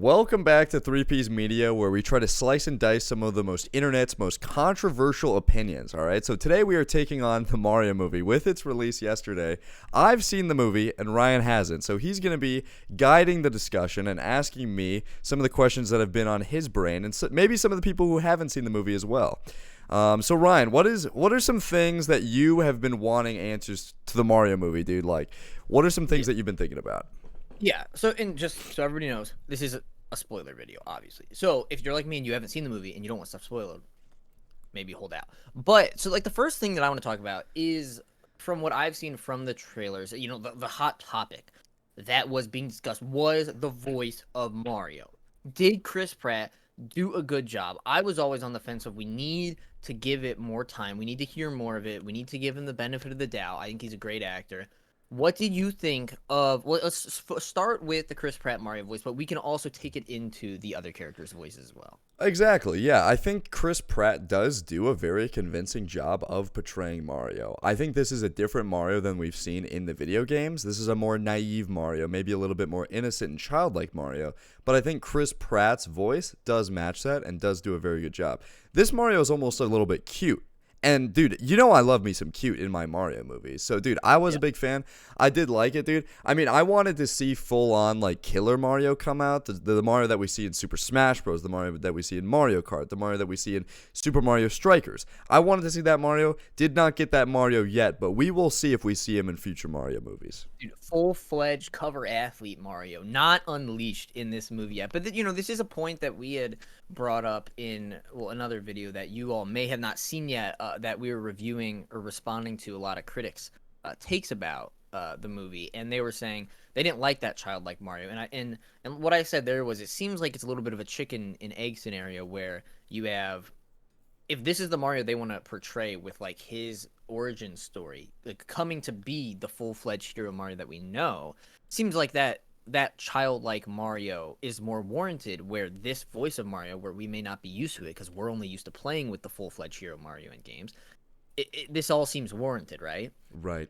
Welcome back to 3Ps Media, where we try to slice and dice some of the internet's most controversial opinions, all right? So today we are taking on the Mario movie with its release yesterday. I've seen the movie, and Ryan hasn't, so he's going to be guiding the discussion and asking me some of the questions that have been on his brain, and maybe some of the people who haven't seen the movie as well. So Ryan, what are some things that you have been wanting answers to the Mario movie, dude? Like, what are some things that you've been thinking about? Yeah, and just so everybody knows, this is a spoiler video, obviously. So if you're like me and you haven't seen the movie and you don't want stuff spoiled, maybe hold out. But so the first thing that I want to talk about is, from what I've seen from the trailers, the hot topic that was being discussed was the voice of Mario. Did Chris Pratt do a good job? I was always on the fence of, we need to give it more time. We need to hear more of it. We need to give him the benefit of the doubt. I think he's a great actor. What did you think of? Well, let's start with the Chris Pratt Mario voice, but we can also take it into the other characters' voices as well. Exactly, yeah. I think Chris Pratt does do a very convincing job of portraying Mario. I think this is a different Mario than we've seen in the video games. This is a more naive Mario, maybe a little bit more innocent and childlike Mario. But I think Chris Pratt's voice does match that and does do a very good job. This Mario is almost a little bit cute. And, dude, you know I love me some cute in my Mario movies. So, dude, I was a big fan. I did like it, dude. I mean, I wanted to see full-on, killer Mario come out. The Mario that we see in Super Smash Bros., the Mario that we see in Mario Kart, the Mario that we see in Super Mario Strikers. I wanted to see that Mario. Did not get that Mario yet, but we will see if we see him in future Mario movies. Dude, full-fledged cover athlete Mario, not unleashed in this movie yet. But, this is a point that we had brought up in, another video that you all may have not seen yet, that we were reviewing or responding to a lot of critics' takes about the movie, and they were saying they didn't like that childlike Mario. And what I said there was, it seems like it's a little bit of a chicken and egg scenario where you have, if this is the Mario they want to portray with his origin story, coming to be the full-fledged hero Mario that we know, seems like that childlike Mario is more warranted, where this voice of Mario, where we may not be used to it because we're only used to playing with the full-fledged hero Mario in games, this all seems warranted, right? Right.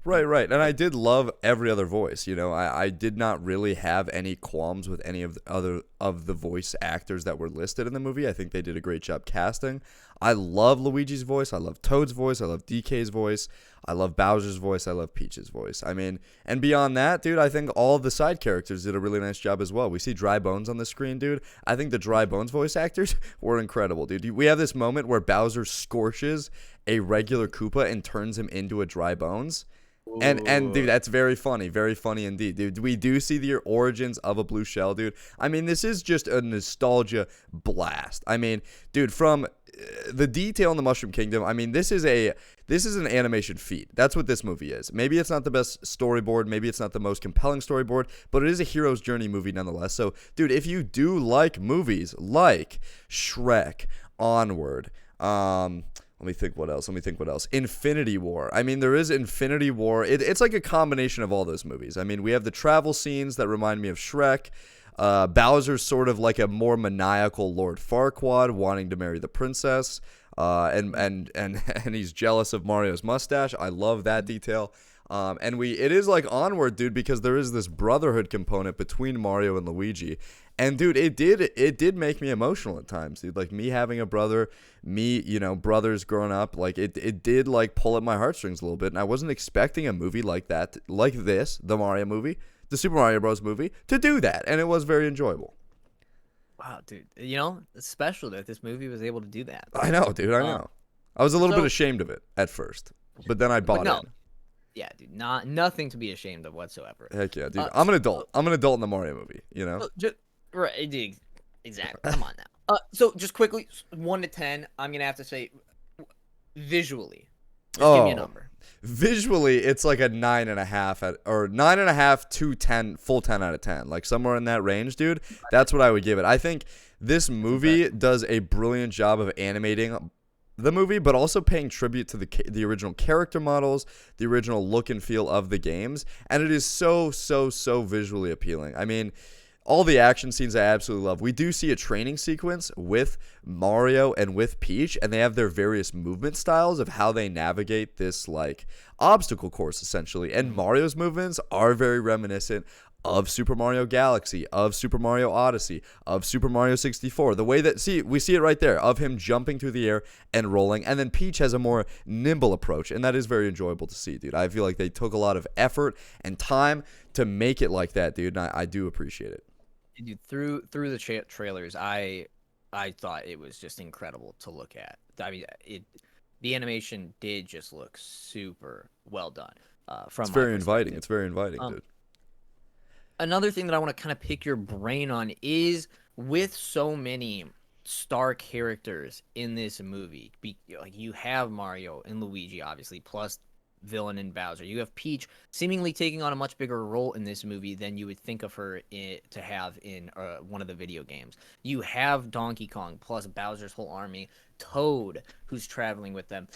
And I did love every other voice. I did not really have any qualms with any of the voice actors that were listed in the movie. I think they did a great job casting. I love Luigi's voice. I love Toad's voice. I love DK's voice. I love Bowser's voice. I love Peach's voice. I mean, and beyond that, dude, I think all of the side characters did a really nice job as well. We see Dry Bones on the screen, dude. I think the Dry Bones voice actors were incredible, dude. We have this moment where Bowser scorches a regular Koopa and turns him into a Dry Bones. And dude, that's very funny indeed, dude. We do see the origins of a blue shell, dude. I mean, this is just a nostalgia blast. I mean, dude, from the detail in the Mushroom Kingdom, I mean, this is an animation feat. That's what this movie is. Maybe it's not the best storyboard, maybe it's not the most compelling storyboard, but it is a hero's journey movie nonetheless. So, dude, if you do like movies like Shrek, Onward, let me think what else. Infinity War. I mean, there is Infinity War. It's like a combination of all those movies. I mean, we have the travel scenes that remind me of Shrek. Bowser's sort of like a more maniacal Lord Farquaad wanting to marry the princess. And he's jealous of Mario's mustache. I love that detail. It is like Onward, dude, because there is this brotherhood component between Mario and Luigi. And dude, it did make me emotional at times, dude. Like, me having a brother, brothers growing up, it did pull at my heartstrings a little bit. And I wasn't expecting a movie like that, like this, the Mario movie, the Super Mario Bros. Movie, to do that. And it was very enjoyable. Wow, dude. It's special that this movie was able to do that. I know, dude. I know. I was a little bit ashamed of it at first, but then I bought it. Yeah, dude, nothing to be ashamed of whatsoever. Heck yeah, dude. I'm an adult. I'm an adult in the Mario movie, Right, dude, exactly. Come on now. So just quickly, 1 to 10, I'm gonna have to say, visually, just give me a number. Visually, it's like a 9.5 or 9.5 to 10, full 10 out of 10, like somewhere in that range, dude. That's what I would give it. I think this movie does a brilliant job of animating the movie, but also paying tribute to the original character models, the original look and feel of the games, and it is so visually appealing. I mean, all the action scenes I absolutely love. We do see a training sequence with Mario and with Peach, and they have their various movement styles of how they navigate this obstacle course essentially. And Mario's movements are very reminiscent of Super Mario Galaxy, of Super Mario Odyssey, of Super Mario 64. The way that, we see it right there, of him jumping through the air and rolling. And then Peach has a more nimble approach, and that is very enjoyable to see, dude. I feel like they took a lot of effort and time to make it like that, dude, and I do appreciate it. Dude, through the trailers, I thought it was just incredible to look at. I mean, the animation did just look super well done. From It's my very inviting. perspective. It's very inviting, Um, dude. Another thing that I want to kind of pick your brain on is with so many star characters in this movie. Like you have Mario and Luigi, obviously, plus villain and Bowser. You have Peach seemingly taking on a much bigger role in this movie than you would think of her to have in one of the video games. You have Donkey Kong plus Bowser's whole army, Toad who's traveling with them.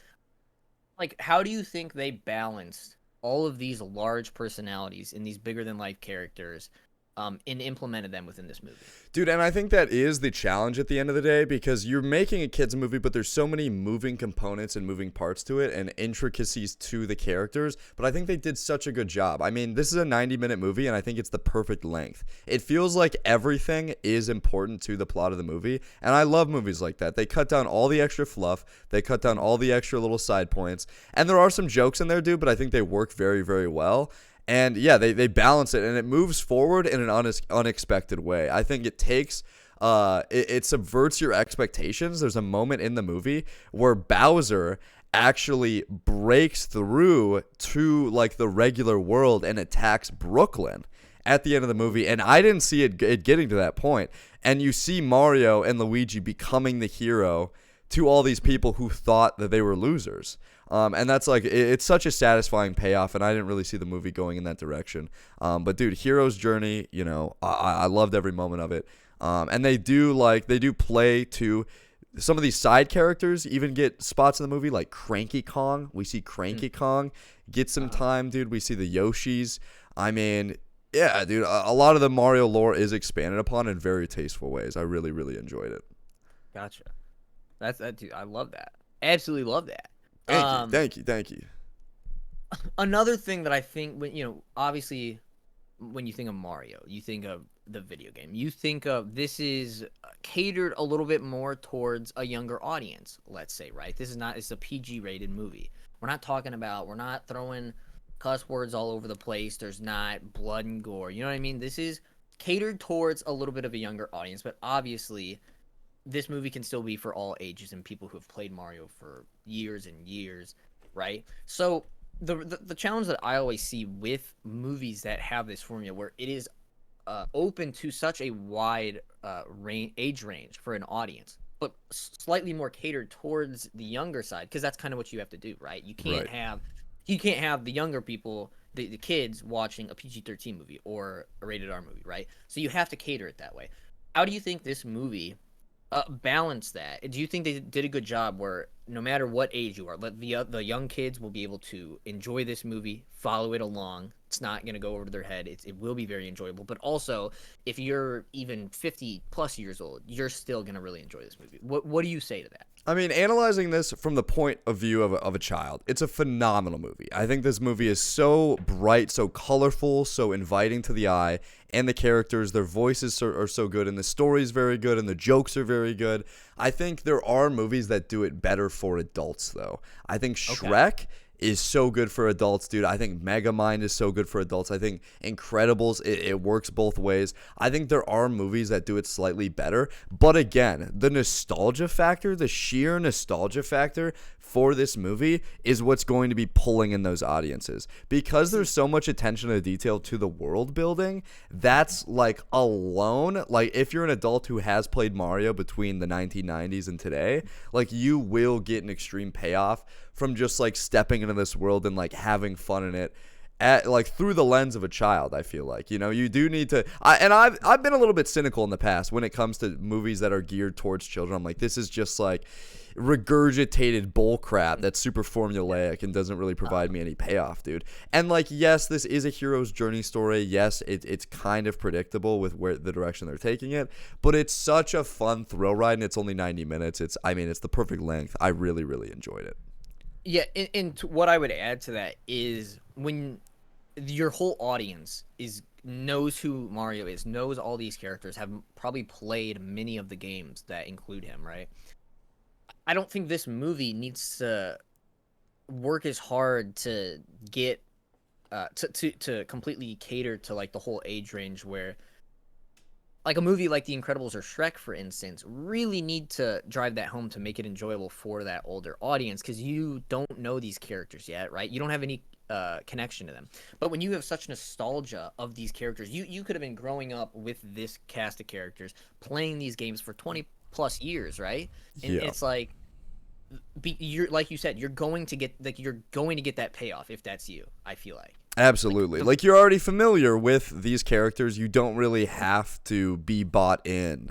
Like, how do you think they balanced all of these large personalities and these bigger than life characters and implemented them within this movie? Dude, and I think that is the challenge at the end of the day, because you're making a kids movie, but there's so many moving components and moving parts to it and intricacies to the characters. But I think they did such a good job. I mean, this is a 90-minute movie, and I think it's the perfect length. It feels like everything is important to the plot of the movie, and I love movies like that. They cut down all the extra fluff, they cut down all the extra little side points, and there are some jokes in there, dude, but I think they work very, very well. And yeah, they balance it, and it moves forward in an unexpected way. I think it takes, it subverts your expectations. There's a moment in the movie where Bowser actually breaks through to like the regular world and attacks Brooklyn at the end of the movie, and I didn't see it getting to that point. And you see Mario and Luigi becoming the hero to all these people who thought that they were losers. And that's like, it's such a satisfying payoff, and I didn't really see the movie going in that direction. But dude, hero's journey, you know, I loved every moment of it. And they do play to some of these side characters, even get spots in the movie, like Cranky Kong. We see Cranky Kong get some time, dude. We see the Yoshis. I mean, yeah, dude, a lot of the Mario lore is expanded upon in very tasteful ways. I really, really enjoyed it. Gotcha. That dude, I love that. Absolutely love that. Thank you. Another thing that I think, obviously, when you think of Mario, you think of the video game. You think of this is catered a little bit more towards a younger audience, let's say, right? It's a PG rated movie. We're not throwing cuss words all over the place. There's not blood and gore. You know what I mean? This is catered towards a little bit of a younger audience, but obviously this movie can still be for all ages and people who have played Mario for years and years, right? So the challenge that I always see with movies that have this formula where it is open to such a wide age range for an audience, but slightly more catered towards the younger side, because that's kind of what you have to do, right? You can't have the younger people, the kids watching a PG-13 movie or a rated R movie, right? So you have to cater it that way. How do you think this movie balance that? Do you think they did a good job where no matter what age you are, the young kids will be able to enjoy this movie, follow it along? It's not going to go over their head. It will be very enjoyable. But also, if you're even 50 plus years old, you're still going to really enjoy this movie. What do you say to that? I mean, analyzing this from the point of view of a child, it's a phenomenal movie. I think this movie is so bright, so colorful, so inviting to the eye, and the characters, their voices are so good, and the story is very good, and the jokes are very good. I think there are movies that do it better for adults, though. I think Shrek is so good for adults, dude. I think Megamind is so good for adults. I think Incredibles, it works both ways. I think there are movies that do it slightly better. But again, the nostalgia factor, the sheer nostalgia factor for this movie is what's going to be pulling in those audiences. Because there's so much attention to detail to the world building, that's like alone, like if you're an adult who has played Mario between the 1990s and today, like you will get an extreme payoff from just like stepping into this world and like having fun in it like through the lens of a child. I feel like, you know, you do need to, I've been a little bit cynical in the past when it comes to movies that are geared towards children. I'm like, this is just like regurgitated bull crap that's super formulaic and doesn't really provide me any payoff, dude. And like, yes, this is a hero's journey story. Yes, it's kind of predictable with where the direction they're taking it, but it's such a fun thrill ride, and it's only 90 minutes. It's the perfect length. I really, really enjoyed it. Yeah, and what I would add to that is when your whole audience is knows who Mario is, knows all these characters, have probably played many of the games that include him, right? I don't think this movie needs to work as hard to get to completely cater to like the whole age range where like a movie like The Incredibles or Shrek, for instance, really need to drive that home to make it enjoyable for that older audience because you don't know these characters yet, right? You don't have any connection to them. But when you have such nostalgia of these characters, you could have been growing up with this cast of characters, playing these games for 20 plus years, right? And Yeah. it's like you're like you said, you're going to get that payoff if that's you. I feel like Absolutely. the Like you're already familiar with these characters. You don't really have to be bought in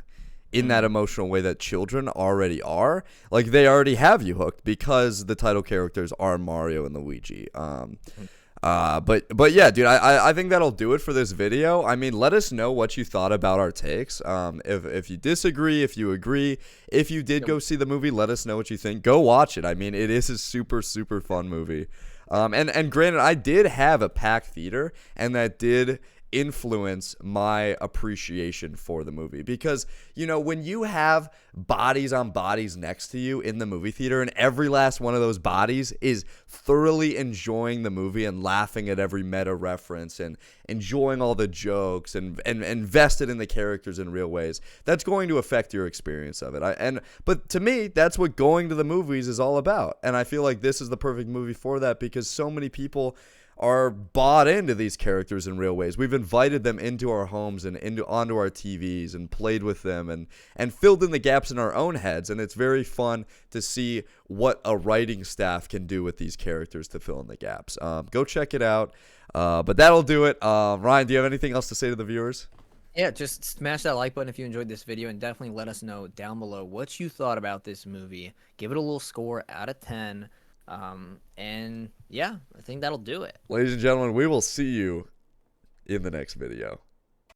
that mm, emotional way that children already are. Like they already have you hooked because the title characters are Mario and Luigi. But yeah, dude, I think that'll do it for this video. I mean, let us know what you thought about our takes. If you disagree, if you agree, if you did yep. go see the movie, let us know what you think. Go watch it. I mean, it is a super super fun movie. And granted, I did have a packed theater, and that did influence my appreciation for the movie because when you have bodies on bodies next to you in the movie theater and every last one of those bodies is thoroughly enjoying the movie and laughing at every meta reference and enjoying all the jokes and invested in the characters in real ways, that's going to affect your experience of it. But to me, that's what going to the movies is all about, and I feel like this is the perfect movie for that because so many people are bought into these characters in real ways. We've invited them into our homes and onto our TVs and played with them and filled in the gaps in our own heads. And it's very fun to see what a writing staff can do with these characters to fill in the gaps. Go check it out. But that'll do it. Ryan, do you have anything else to say to the viewers? Yeah, just smash that like button if you enjoyed this video and definitely let us know down below what you thought about this movie. Give it a little score out of 10. And yeah, I think that'll do it. Ladies and gentlemen, we will see you in the next video.